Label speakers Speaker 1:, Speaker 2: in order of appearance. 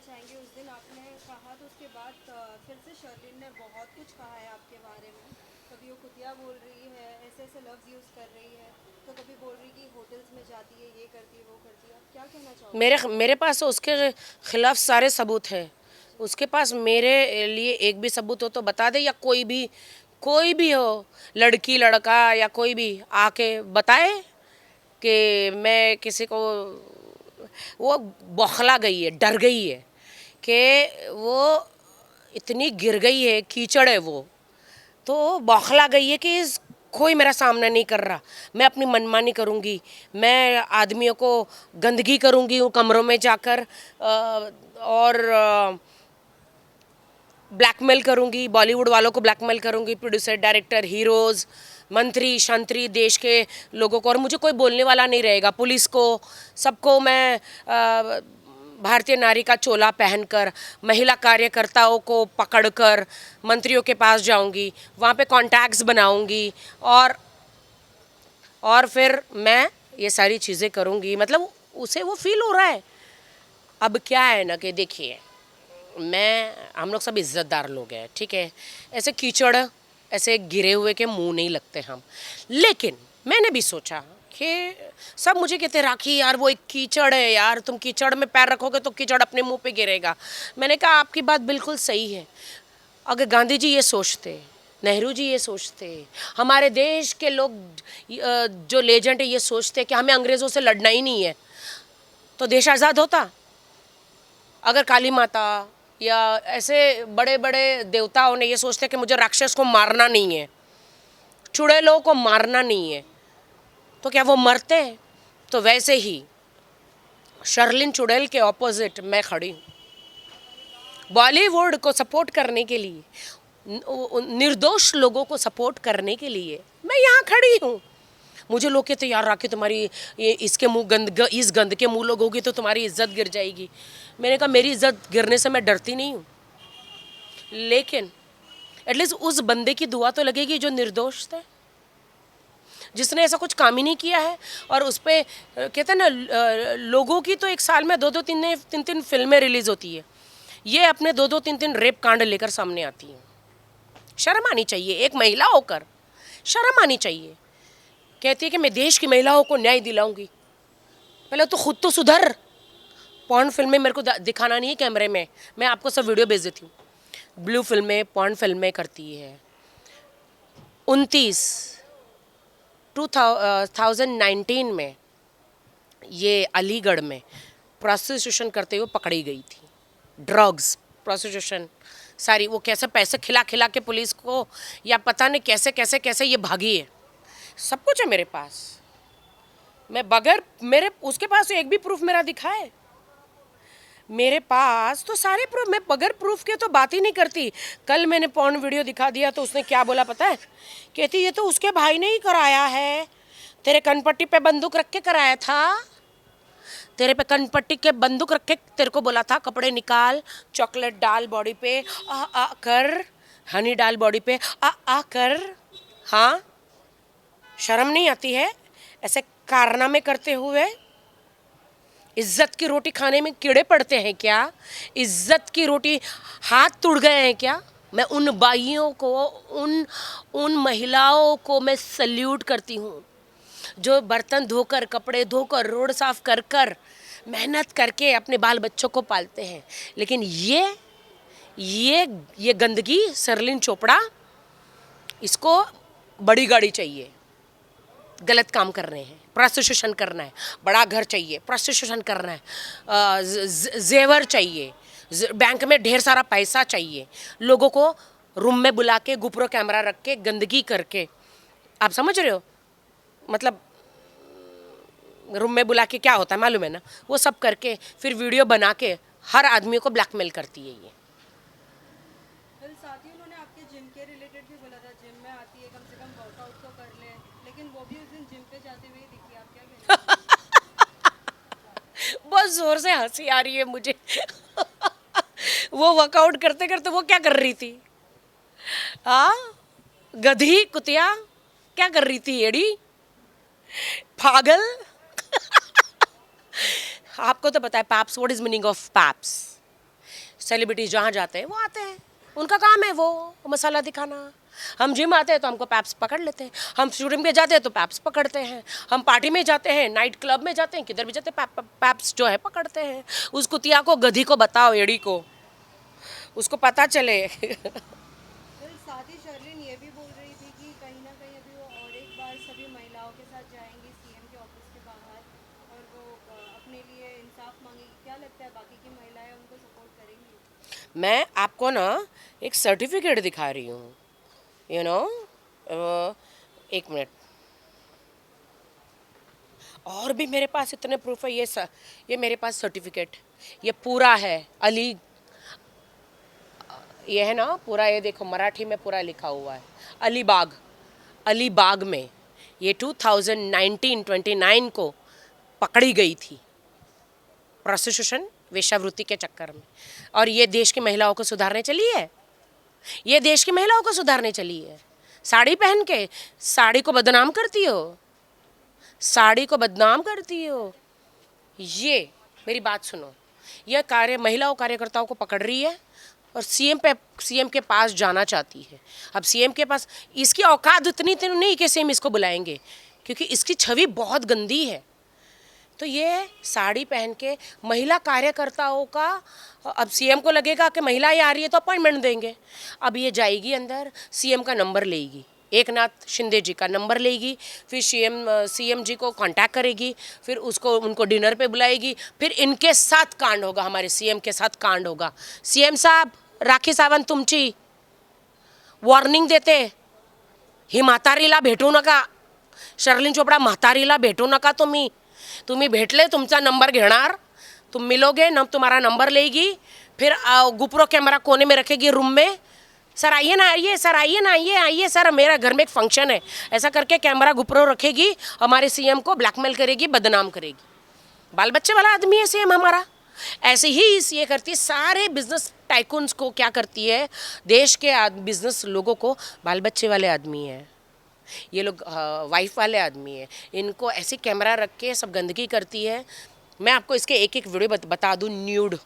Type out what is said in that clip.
Speaker 1: चाहेंगे? उस दिन आपने कहा तो उसके बाद फिर से शर्लिन ने बहुत कुछ कहा है आपके बारे में। कभी वो कुतिया बोल रही है, ऐसे ऐसे लफ्ज़ यूज़ कर रही है, तो कभी बोल रही कि होटल्स में जाती है, ये करती है, वो करती है। आप क्या कहना चाहोगे
Speaker 2: मेरे
Speaker 1: इस बारे
Speaker 2: मेरे पास उसके खिलाफ सारे सबूत हैं। उसके पास मेरे लिए एक भी सबूत हो तो बता दे, या कोई भी हो, लड़की लड़का या कोई भी आके बताए कि मैं किसी को, वो बौखला गई है, डर गई है कि वो इतनी गिर गई है, कीचड़ है वो, तो बौखला गई है कि कोई मेरा सामना नहीं कर रहा, मैं अपनी मनमानी करूँगी, मैं आदमियों को गंदगी करूँगी उन कमरों में जाकर, और ब्लैकमेल करूँगी, बॉलीवुड वालों को ब्लैकमेल करूँगी, प्रोड्यूसर डायरेक्टर हीरोज़ मंत्री शंत्री देश के लोगों को, और मुझे कोई बोलने वाला नहीं रहेगा, पुलिस को सबको मैं भारतीय नारी का चोला पहनकर महिला कार्यकर्ताओं को पकड़कर मंत्रियों के पास जाऊंगी, वहाँ पे कॉन्टैक्ट्स बनाऊंगी, और फिर मैं ये सारी चीज़ें करूंगी। मतलब उसे वो फील हो रहा है। अब क्या है ना कि देखिए, हम लोग सब इज्जतदार लोग हैं, ठीक है, ऐसे कीचड़ ऐसे गिरे हुए के मुंह नहीं लगते हम। लेकिन मैंने भी सोचा कि सब मुझे कहते राखी यार वो एक कीचड़ है यार, तुम कीचड़ में पैर रखोगे तो कीचड़ अपने मुंह पे गिरेगा। मैंने कहा आपकी बात बिल्कुल सही है। अगर गांधी जी ये सोचते, नेहरू जी ये सोचते, हमारे देश के लोग जो लेजेंड है ये सोचते कि हमें अंग्रेज़ों से लड़ना ही नहीं है, तो देश आज़ाद होता। अगर काली माता या ऐसे बड़े बड़े देवताओं ने ये सोचते कि मुझे राक्षस को मारना नहीं है, चुड़ैलों को मारना नहीं है, तो क्या वो मरते? तो वैसे ही शर्लिन चुड़ैल के ऑपोजिट मैं खड़ी हूँ, बॉलीवुड को सपोर्ट करने के लिए, निर्दोष लोगों को सपोर्ट करने के लिए मैं यहाँ खड़ी हूँ। मुझे लोग कहते यार राखी तुम्हारी ये इसके मुंह इस गंद के मुंह लोगोगी तो तुम्हारी इज्जत गिर जाएगी। मैंने कहा मेरी इज्जत गिरने से मैं डरती नहीं हूँ, लेकिन एटलीस्ट उस बंदे की दुआ तो लगेगी जो निर्दोष थे, जिसने ऐसा कुछ काम ही नहीं किया है। और उस पर कहते हैं ना, लोगों की तो एक साल में 2-2 3-3 फिल्में रिलीज होती है, ये अपने 2-2 3-3 रेप कांड लेकर सामने आती हैं। शर्म आनी चाहिए, एक महिला होकर शर्म आनी चाहिए। कहती है कि मैं देश की महिलाओं को न्याय दिलाऊंगी, पहले तो खुद तो सुधर। पॉर्न फिल्में मेरे को दिखाना नहीं है कैमरे में, मैं आपको सब वीडियो भेज देती हूँ। ब्लू फिल्में, पॉर्न फिल्में करती है। 2019 में ये अलीगढ़ में प्रोस्टिट्यूशन करते हुए पकड़ी गई थी। ड्रग्स, प्रोस्टिट्यूशन सारी, वो कैसे पैसे खिला खिला के पुलिस को, या पता नहीं कैसे कैसे कैसे ये भागी है। सब कुछ है मेरे पास, मैं बगैर मेरे उसके पास एक भी प्रूफ मेरा दिखाए, मेरे पास तो सारे प्रूफ, मैं बगैर प्रूफ के तो बात ही नहीं करती। कल मैंने पॉर्न वीडियो दिखा दिया तो उसने क्या बोला पता है? कहती ये तो उसके भाई ने ही कराया है, तेरे कनपट्टी पे बंदूक रख के कराया था, तेरे पे कनपट्टी के बंदूक रख के तेरे को बोला था कपड़े निकाल, चॉकलेट डाल बॉडी पे, आ कर, हनी डाल बॉडी पे, आ कर। हाँ, शर्म नहीं आती है ऐसे कारनामे करते हुए? इज्जत की रोटी खाने में कीड़े पड़ते हैं क्या? इज्जत की रोटी हाथ टूट गए हैं क्या? मैं उन बाइयों को, उन उन महिलाओं को मैं सल्यूट करती हूँ जो बर्तन धोकर, कपड़े धोकर, रोड साफ कर कर मेहनत करके अपने बाल बच्चों को पालते हैं। लेकिन ये गंदगी, शर्लिन चोपड़ा, इसको बड़ी गाड़ी चाहिए, गलत काम कर रहे हैं, प्रोस्टिट्यूशन करना है, बड़ा घर चाहिए, प्रोस्टिट्यूशन करना है, जेवर चाहिए, बैंक में ढेर सारा पैसा चाहिए, लोगों को रूम में बुला के गुपरो कैमरा रख के गंदगी करके, आप समझ रहे हो? मतलब रूम में बुला के क्या होता है मालूम है ना? वो सब करके फिर वीडियो बना के हर आदमी को ब्लैकमेल करती है ये।
Speaker 1: फिर साथ ही उन्होंने आपके जिम के रिलेटेड भी बोला था, जिम में आती है कम से कम वर्कआउट तो कर ले, लेकिन वो भी उस दिन जिम पे जाते हुए दिखी। आप क्या कहना चाहेंगे?
Speaker 2: बहुत जोर से हंसी आ रही है मुझे। वो वर्कआउट करते करते वो क्या कर रही थी? हाँ, गधी कुतिया क्या कर रही थी? एड़ी पागल। आपको तो पता है paps, what is meaning of paps? Celebrities जहाँ जाते हैं वो आते हैं, उनका काम है वो मसाला दिखाना। हम जिम आते हैं तो हमको पैप्स पकड़ लेते हैं, हम शूटिंग पे जाते हैं तो पैप्स पकड़ते हैं, हम पार्टी में जाते हैं, नाइट क्लब में जाते हैं, किधर भी जाते हैं पैप्स जो है पकड़ते हैं। उस कुतिया को, गधी को बताओ, एड़ी को, उसको पता चले।
Speaker 1: फिर साथ ही शर्लिन ये भी बोल रही थी कि कहीं ना कहीं अभी वो और एक बार सभी महिलाओं के साथ जाएंगी सीएम के ऑफिस के बाहर और वो अपने लिए इंसाफ मांगेगी। क्या लगता है बाकी की महिलाएं उनको सपोर्ट करेंगी?
Speaker 2: मैं आपको ना एक सर्टिफिकेट दिखा रही हूँ, यू नो, एक मिनट, और भी मेरे पास इतने प्रूफ है। ये मेरे पास सर्टिफिकेट, ये पूरा है अली, ये है ना पूरा, ये देखो मराठी में पूरा लिखा हुआ है, अलीबाग, अलीबाग में ये 2019-29 को पकड़ी गई थी प्रोस्टिट्यूशन, वेश्यावृत्ति के चक्कर में। और ये देश की महिलाओं को सुधारने चली है, ये देश की महिलाओं को सुधारने चली है। साड़ी पहन के साड़ी को बदनाम करती हो, साड़ी को बदनाम करती हो। ये मेरी बात सुनो, यह कार्य महिलाओं कार्यकर्ताओं को पकड़ रही है और सीएम के पास जाना चाहती है। अब सीएम के पास इसकी औकात इतनी तो नहीं कि सीएम इसको बुलाएंगे, क्योंकि इसकी छवि बहुत गंदी है। तो ये साड़ी पहन के महिला कार्यकर्ताओं का, अब सीएम को लगेगा कि महिलाएं आ रही है तो अपॉइंटमेंट देंगे। अब ये जाएगी अंदर, सीएम का नंबर लेगी, एकनाथ शिंदे जी का नंबर लेगी, फिर सीएम जी को कांटेक्ट करेगी, फिर उनको डिनर पे बुलाएगी, फिर इनके साथ कांड होगा, हमारे सीएम के साथ कांड होगा। सीएम साहब, राखी सावंत तुमची वॉर्निंग देते, ही म्हातारीला भेटू नका, शर्लिन चोपडा म्हातारीला भेटू नका तुम्ही भेटले तुमचा नंबर घेणार, तुम मिलोगे न, तुम्हारा नंबर लेगी, फिर गुप्रो कैमरा कोने में रखेगी रूम में, सर आइए ना, आइए सर, आइए ना, आइए सर, मेरा घर में एक फंक्शन है, ऐसा करके कैमरा गुप्रो रखेगी, हमारे सीएम को ब्लैकमेल करेगी, बदनाम करेगी। बाल बच्चे वाला आदमी है सीएम हमारा। ऐसे ही ये करती है, सारे बिजनेस टाइकून्स को क्या करती है, देश के बिजनेस लोगों को बाल बच्चे वाले आदमी है, ये लोग वाइफ वाले आदमी है, इनको ऐसे कैमरा रख के सब गंदगी करती है। मैं आपको इसके एक एक वीडियो बता दूं, न्यूड